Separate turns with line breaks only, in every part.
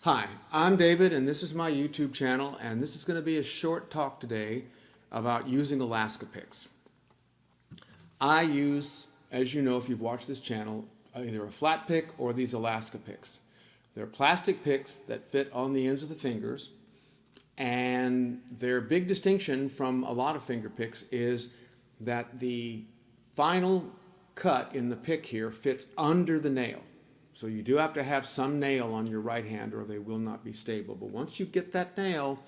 Hi, I'm David and this is my YouTube channel, and this is going to be a short talk today about using Alaska Piks. I use, as you know if you've watched this channel, either a flat pick or these Alaska Piks. They're plastic picks that fit on the ends of the fingers, and their big distinction from a lot of finger picks is that the final cut in the pick here fits under the nail. So you do have to have some nail on your right hand or they will not be stable. But once you get that nail,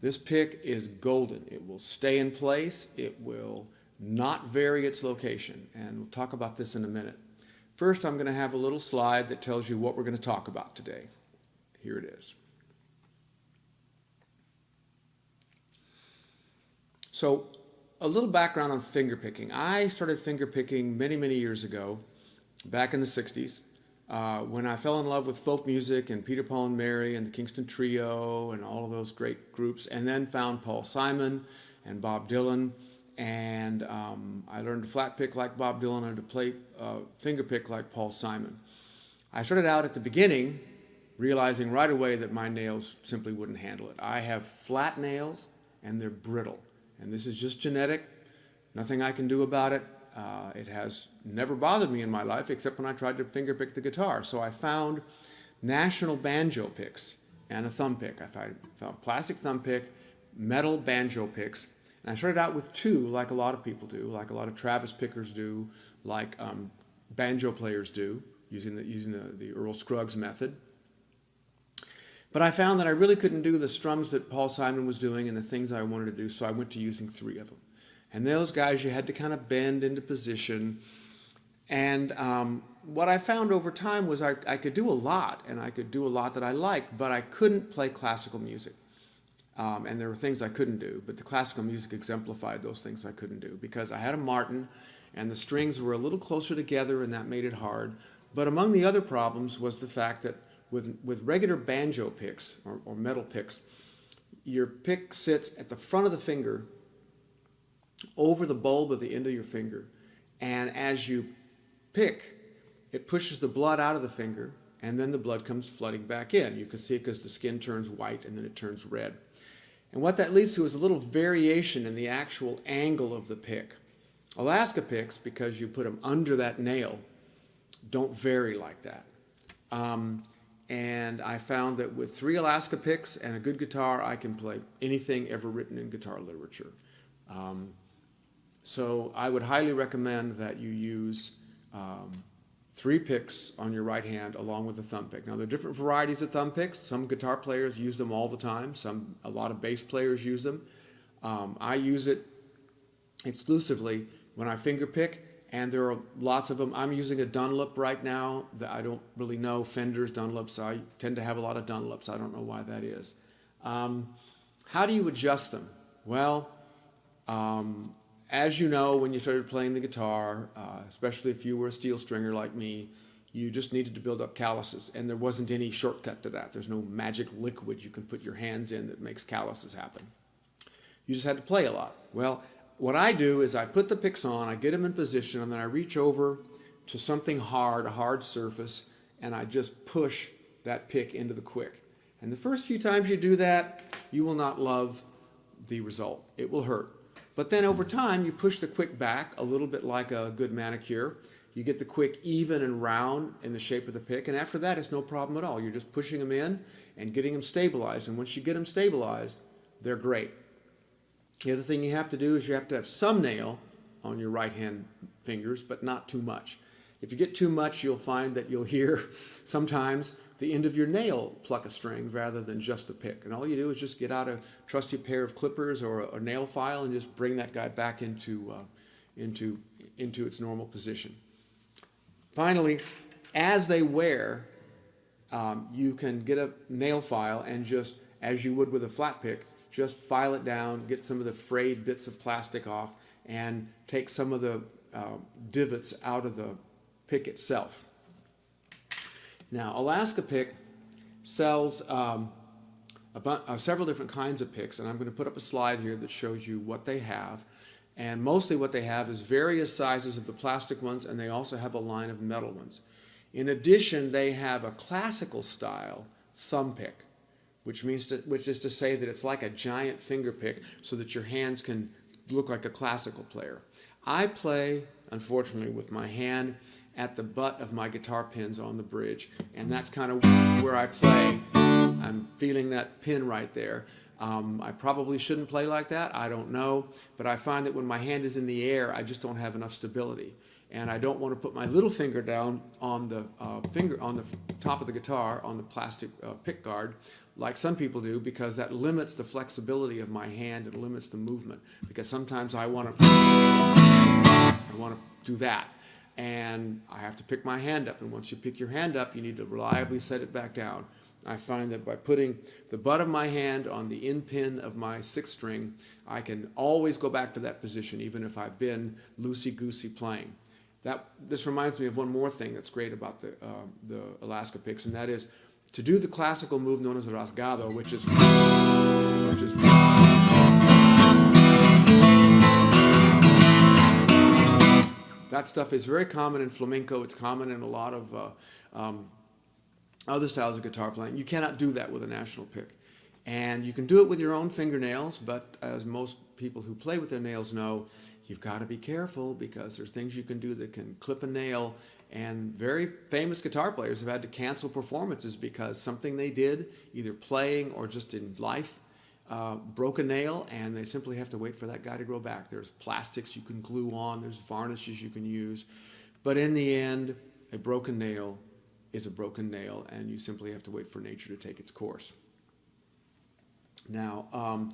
this pick is golden. It will stay in place. It will not vary its location. And we'll talk about this in a minute. First, I'm going to have a little slide that tells you what we're going to talk about today. Here it is. So a little background on finger picking. I started finger picking many years ago, back in the 60s. When I fell in love with folk music and Peter, Paul and Mary and the Kingston Trio and all of those great groups, and then found Paul Simon and Bob Dylan, and I learned to flat pick like Bob Dylan and to play finger pick like Paul Simon. I started out at the beginning realizing right away that my nails simply wouldn't handle it. I have flat nails and they're brittle, and this is just genetic, nothing I can do about it. It has never bothered me in my life except when I tried to finger pick the guitar. So I found national banjo picks and a thumb pick. I found plastic thumb pick, metal banjo picks. And I started out with two, like a lot of people do, like a lot of Travis pickers do, like banjo players do, using the Earl Scruggs method. But I found that I really couldn't do the strums that Paul Simon was doing and the things I wanted to do, so I went to using three of them. And those guys you had to kind of bend into position. And what I found over time was I could do a lot, and I could do a lot that I liked, but I couldn't play classical music. And there were things I couldn't do, but the classical music exemplified those things I couldn't do because I had a Martin and the strings were a little closer together and that made it hard. But among the other problems was the fact that with regular banjo picks or metal picks, your pick sits at the front of the finger over the bulb of the end of your finger, and as you pick, it pushes the blood out of the finger, and then the blood comes flooding back in. You can see it because the skin turns white and then it turns red. And what that leads to is a little variation in the actual angle of the pick. Alaska picks, because you put them under that nail, don't vary like that. And I found that with three Alaska picks and a good guitar, I can play anything ever written in guitar literature. So I would highly recommend that you use three picks on your right hand along with a thumb pick. Now there are different varieties of thumb picks. Some guitar players use them all the time. A lot of bass players use them. I use it exclusively when I finger pick, and there are lots of them. I'm using a Dunlop right now that I don't really know. Fenders, Dunlops. I tend to have a lot of Dunlops. I don't know why that is. How do you adjust them? Well, as you know, when you started playing the guitar, especially if you were a steel stringer like me, you just needed to build up calluses, and there wasn't any shortcut to that. There's no magic liquid you can put your hands in that makes calluses happen. You just had to play a lot. Well, what I do is I put the picks on, I get them in position, and then I reach over to something hard, a hard surface, and I just push that pick into the quick. And the first few times you do that, you will not love the result. It will hurt. But then over time, you push the quick back a little bit like a good manicure. You get the quick even and round in the shape of the pick, and after that, it's no problem at all. You're just pushing them in and getting them stabilized, and once you get them stabilized, they're great. The other thing you have to do is you have to have some nail on your right hand fingers, but not too much. If you get too much, you'll find that you'll hear sometimes the end of your nail pluck a string rather than just the pick. And all you do is just get out a trusty pair of clippers or a nail file and just bring that guy back into its normal position. Finally, as they wear, you can get a nail file and just, as you would with a flat pick, just file it down, get some of the frayed bits of plastic off, and take some of the divots out of the pick itself. Now, Alaska Pick sells several different kinds of picks, and I'm going to put up a slide here that shows you what they have. And mostly what they have is various sizes of the plastic ones, and they also have a line of metal ones. In addition, they have a classical style thumb pick, which is to say that it's like a giant finger pick so that your hands can look like a classical player. I play, unfortunately, with my hand at the butt of my guitar pins on the bridge, and that's kind of where I play. I'm feeling that pin right there. I probably shouldn't play like that, I don't know, but I find that when my hand is in the air, I just don't have enough stability. And I don't want to put my little finger down on the on the top of the guitar, on the plastic pick guard, like some people do, because that limits the flexibility of my hand and limits the movement. Because sometimes I want to do that, and I have to pick my hand up. And once you pick your hand up, you need to reliably set it back down. I find that by putting the butt of my hand on the in pin of my sixth string, I can always go back to that position, even if I've been loosey-goosey playing. This reminds me of one more thing that's great about the Alaska Piks, and that is to do the classical move known as a rasgado, which is that stuff is very common in flamenco. It's common in a lot of other styles of guitar playing. You cannot do that with a national pick. And you can do it with your own fingernails, but as most people who play with their nails know, you've got to be careful because there's things you can do that can clip a nail. And very famous guitar players have had to cancel performances because something they did, either playing or just in life, broke a nail, and they simply have to wait for that guy to grow back. There's plastics you can glue on, there's varnishes you can use. But in the end, a broken nail is a broken nail, and you simply have to wait for nature to take its course. Now,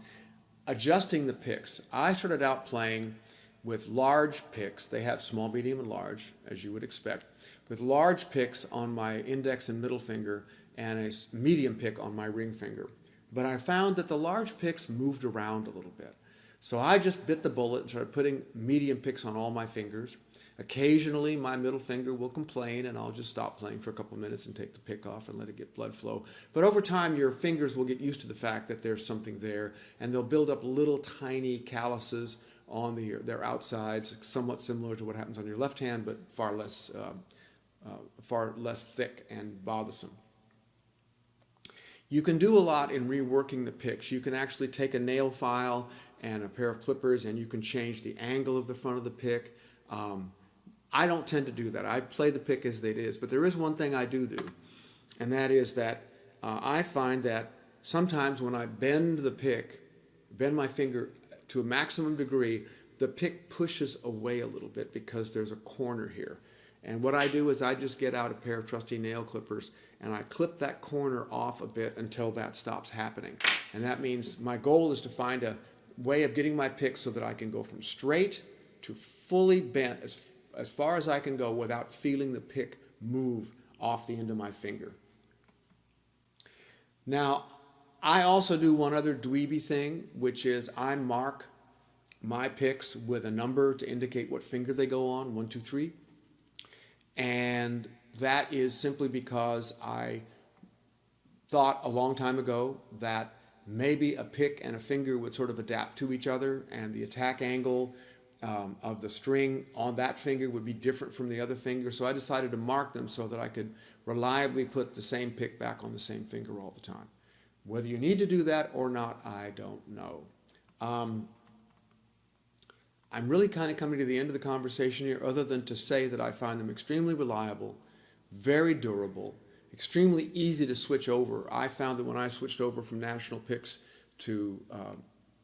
adjusting the picks. I started out playing with large picks. They have small, medium, and large, as you would expect, with large picks on my index and middle finger and a medium pick on my ring finger. But I found that the large picks moved around a little bit. So I just bit the bullet and started putting medium picks on all my fingers. Occasionally, my middle finger will complain, and I'll just stop playing for a couple minutes and take the pick off and let it get blood flow. But over time, your fingers will get used to the fact that there's something there, and they'll build up little tiny calluses on their outsides, somewhat similar to what happens on your left hand, but far less thick and bothersome. You can do a lot in reworking the picks. You can actually take a nail file and a pair of clippers, and you can change the angle of the front of the pick. I don't tend to do that. I play the pick as it is, but there is one thing I do, and that is that I find that sometimes when I bend my finger to a maximum degree, the pick pushes away a little bit because there's a corner here. And what I do is I just get out a pair of trusty nail clippers and I clip that corner off a bit until that stops happening. And that means my goal is to find a way of getting my pick so that I can go from straight to fully bent as far as I can go without feeling the pick move off the end of my finger. Now, I also do one other dweeby thing, which is I mark my picks with a number to indicate what finger they go on, 1, 2, 3. And that is simply because I thought a long time ago that maybe a pick and a finger would sort of adapt to each other, and the attack angle of the string on that finger would be different from the other finger. So I decided to mark them so that I could reliably put the same pick back on the same finger all the time. Whether you need to do that or not, I don't know. I'm really kind of coming to the end of the conversation here, other than to say that I find them extremely reliable, very durable, extremely easy to switch over. I found that when I switched over from National Picks to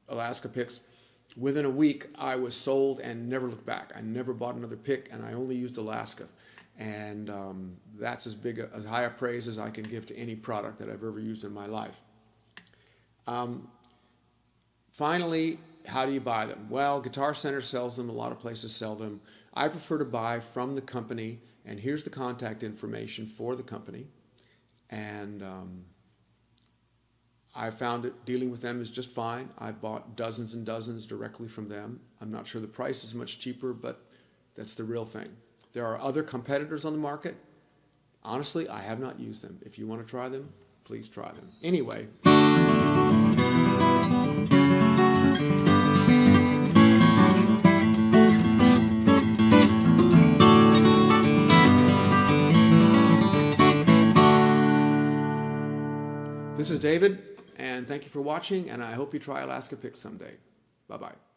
Alaska Picks, within a week I was sold and never looked back. I never bought another pick, and I only used Alaska. And that's as high a praise as I can give to any product that I've ever used in my life. Finally, how do you buy them? Well, Guitar Center sells them. A lot of places sell them. I prefer to buy from the company, and here's the contact information for the company. And I found it dealing with them is just fine. I bought dozens and dozens directly from them. I'm not sure the price is much cheaper, but that's the real thing. There are other competitors on the market. Honestly, I have not used them. If you want to try them, please try them. Anyway. This is David, and thank you for watching, and I hope you try Alaska Piks someday. Bye-bye.